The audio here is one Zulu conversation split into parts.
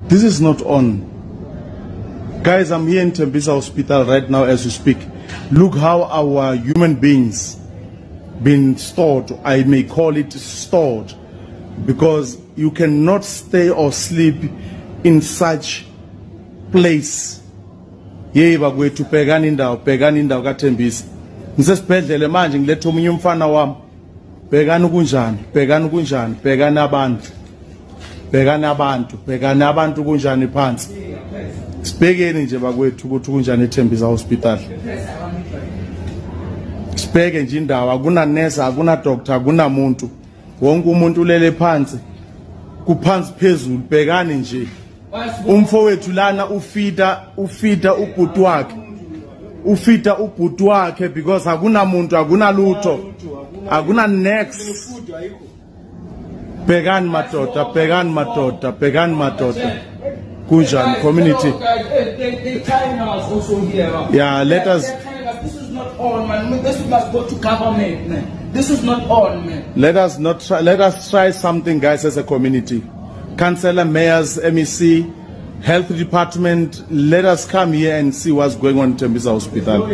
This is not on. Guys, I'm here in Tembisa Hospital right now as we speak. Look how our human beings been stored. I may call it stored, because you cannot stay or sleep in such place. Yeba kwethu bhekani indawo kaThembisa. Ngisesibhedlele manje ngilethe omunye umfana wami. Bhekani kunjani, bhekani kunjani, bhekani abantu. Bhekani abantu kunjani phansi. Sibhekeni nje bakwethu ukuthi kunjani eThembisa Hospital. Sibheke nje indawo, akuna nurse, akuna doctor, akuna muntu. Wonke umuntu ulele phansi. Kuphansi phezulu, bhekani nje. Umfowethu lana ufida ubhuti wakhe. Ufida ubhuti wakhe because akuna muntu, akuna lutho. Akuna next. Bhekani madoda. Kunjani community. Yeah, let us. This is not on, man. This must go to government, man. This is not on, man. Let us try something, guys, as a community. Councillor, mayors, MEC, health department, let us come here and see what's going on in Tembisa Hospital.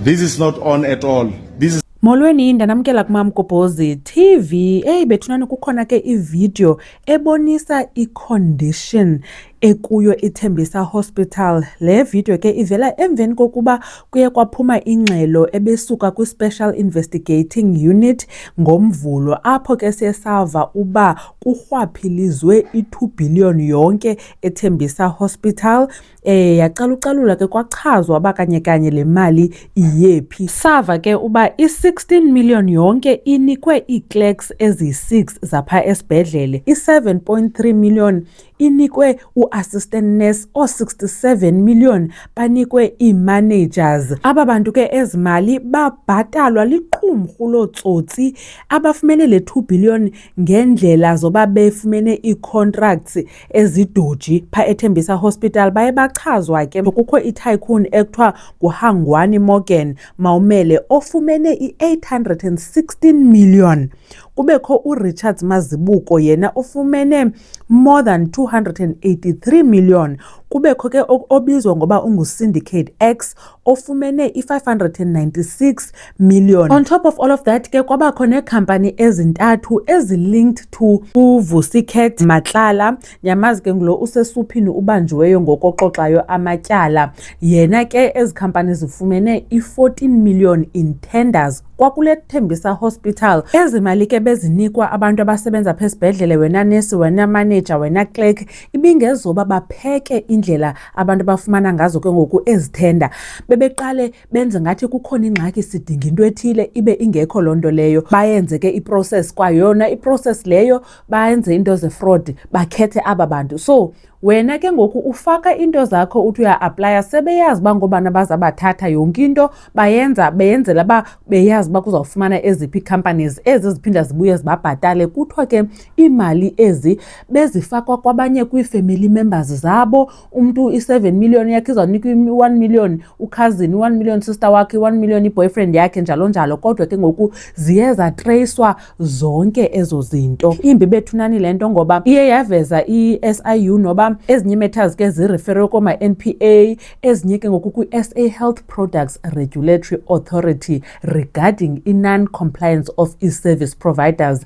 This is not on at all. This is Molweni ndanamkela kuMamgobhozi TV. Bethunani kukhona ke ivideo ebonisa icondition ekuyo iThembisa Hospital. Le video ke ivela emveni kokuba kuye kwaphuma ingxelo ebesuka kwi-Special Investigating Unit ngomvulo, apho ke siyesava uba kurhwaphilizwe i-2 billion yonke eThembisa Hospital. Yacalucalula ke kwachazwa aba kanye le mali iyephi. Sava ke uba i-16 million yonke inikwe ii-clerks ezi-6 zapha esibhedlele, i-7.3 million inikwe u-assistant nurse, o-67 million banikwe ii-managers. Aba bantu ke ezimali babhatalwa liqumrhu lootsotsi abafumene le 2 billion ngendlela zoba befumene ii-contracts ezidoji pha eThembisa Hospital. Baye bachazwa ke kukho i-tycoon ekuthiwa nguHangwani Morgan Maumele ofumene i-816 million. Kubekho uRichards Mazibuko yena ufumene more than 283 million. Kubekho ke obizwa ngoba ungu-Syndicate X ofumene i-596 million. On top of all of that ke kwabakho neekhampani ezintathu ezi-linked to uVusiket Matlala. Nyamazi ke ngulo usesuphini ubanjiweyo ngokoxoxayo amatyala. Yena ke ezi khampani zifumene i-14 million in tenders kwakule Tembisa Hospital. Ezi mali ke bezinikwa abantu abasebenza phe esibhedlele, wena nurse, wena manager, wena clerk, ibingezoba bapheke indlela abantu bafumana ngazo ke ngoku ezithenda. Bebeqale benze ngathi kukhona ingxaki sidinga into ethile ibe ingekho lonto leyo. Bayenze ke iprocess kwayona iprocess leyo, bayenze into ze-fraud, bakhethe aba bantu. So wena ke ngoku ufaka into zakho uthi uya-aplya, sebeyazi uba ngobana bazabathatha yonke into beyenzela uba beyazi uba kuzawufumana eziphi companies ezi ziphinda zibuye zibabhatale. Kuthiwa ke iimali ezi bezifakwa kwabanye kwii-family members zabo. Umntu i-7 million yakhe izawunikwa 1 million ukhazini, 1 million sister wakhe, 1 million i-boyfriend yakhe, njalo njalo. Kodwa ke ngoku ziye zatreyiswa zonke ezo zinto. Imbi bethunani le nto ngoba iye yaveza i-SIU noba ezinye matters ke zirefere koma-NPA, ezinye ke ngoku kwi-SA Health Products Regulatory Authority regarding i-non-compliance of e-service providers.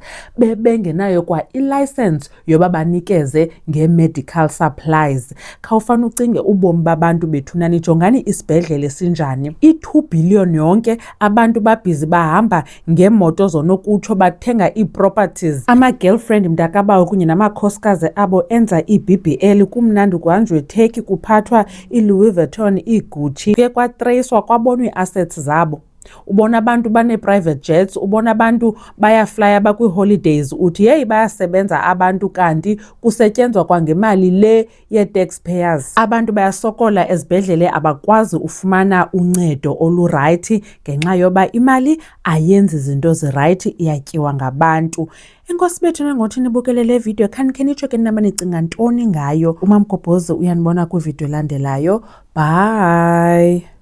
Bengenayo kwa i-license yoba banikeze nge-medical supplies. Khawufana ucinge ubomi babantu bethunani, jongani isibhedlele sinjani. I-2 billion yonke, abantu babhizi bahamba ngeemoto zonokutsho bathenga ii-properties. Ama-girlfriend mntakabawo kunye namakhosikazi abo enza i-BBL. Kumnandi kuhanjwe eTurkey kuphathwa i-Louis Vuitton, i-Gucci. Kuye kwatreyiswa kwabonwa ii-assets zabo. Ubona abantu bane-private jets, ubona abantu bayaflya bakwi-holidays, uthi yeyi bayasebenza abantu kanti kusetyenzwa kwangemali le ye-taxpayers. Abantu bayasokola ezibhedlele, abakwazi ufumana uncedo olurayithi ngenxa yoba imali ayenzi izinto zirayithi, iyatyiwa ngabantu. Enkosi bethu nangothi nibukele le video, khanikhe nitsho ke nina nicinga ntoni ngayo. uMamgobhozi uyanibona kwivideo elandelayo. Bye.